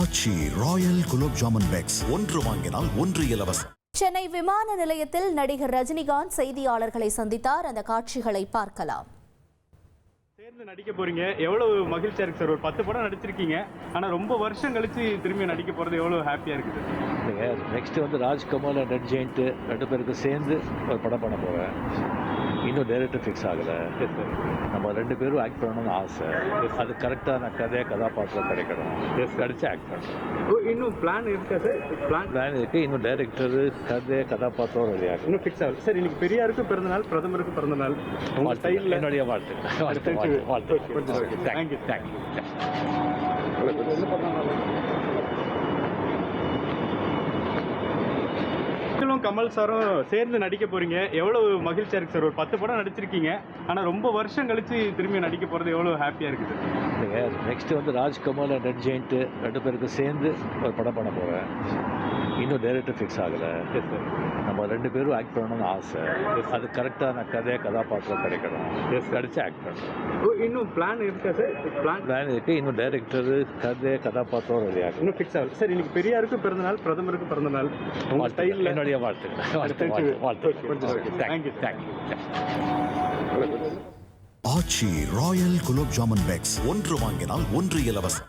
ஆச்சி Royal gulab jamun packs ஒன்று வாங்கினால் ஒன்று இலவசம். சென்னை விமான நிலையத்தில் நடிகர் ரஜினிகாந்த் செய்தியாளர்களை சந்தித்தார். அந்த காட்சிகளை பார்க்கலாம். சேர்ந்து நடிக்க போறீங்க, எவ்வளவு மகிழ்ச்சியா இருக்கு சார்? ஒரு 10 படம் நடிச்சிருக்கீங்க, ஆனா ரொம்ப வருஷம் கழிச்சு திரும்பி நடிக்க போறது எவ்வளவு ஹாப்பியா இருக்குது? நெக்ஸ்ட் வந்து ராஜ்கமல் அண்ட் ரெட் ஜெயிண்ட் 2 பேருக்கு சேர்ந்து ஒரு படம் பண்ண போகிறேன். இன்னும் டைரக்டர் ஃபிக்ஸ் ஆகலை. நம்ம 2 பேரும் ஆக்ட் பண்ணணும்னு ஆசை. அது கரெக்டான கதாபாத்திரம் கிடைக்கணும். கிடைச்சி ஆக்ட் பண்ணுறோம். இன்னும் பிளான் இருக்கா சார்? பிளான் இருக்குது. இன்னும் டைரக்டர் கதாபாத்திரம் ரெடி ஆகும். இன்னும் ஃபிக்ஸ் ஆகுது சார். இன்னைக்கு பெரியாருக்கு பிறந்தநாள், பிரதமருக்கு பிறந்தநாள். உங்க ஸ்டைலில் என்னுடைய வாழ்த்து. தேங்க்யூ. கமல் சாரும் சேர்ந்து நடிக்க போறீங்க, எவ்வளவு மகிழ்ச்சியா இருக்கு சார்? ஒரு 10 படம் நடிச்சிருக்கீங்க, ஆனா ரொம்ப வருஷம் கழிச்சு திரும்பி நடிக்க போறது எவ்வளவு ஹாப்பியா இருக்குது? நெக்ஸ்ட் வந்து ராஜ்கமல் அண்ட் ரெட் ஜெயிண்ட் 2 பேருக்கு சேர்ந்து ஒரு படம் பண்ண போகிறேன். இன்னும் டைரக்டர் ஃபிக்ஸ் ஆகலை. நம்ம 2 பேரும் ஆக்ட் பண்ணணும்னு ஆசை. அது கரெக்டான கதாபாத்திரம் கிடைக்கணும். கிடைச்சி ஆக்ட் பண்ணுறோம். இன்னும் பிளான் இருக்கா சார்? பிளான் இருக்குது. இன்னும் டைரக்டர் கதாபாத்திரம் ரெடி ஆகும். இன்னும் ஃபிக்ஸ் ஆகுது சார். இன்னைக்கு பெரியாருக்கு பிறந்தநாள், பிரதமருக்கு பிறந்தநாள். உங்க ஸ்டைலில் என்னுடைய வாழ்த்து. தேங்க்யூ. ஆச்சி ராயல் குலோப் ஜாமுன் பேக்ஸ் ஒன்று வாங்கினால் ஒன்று இலவசம்.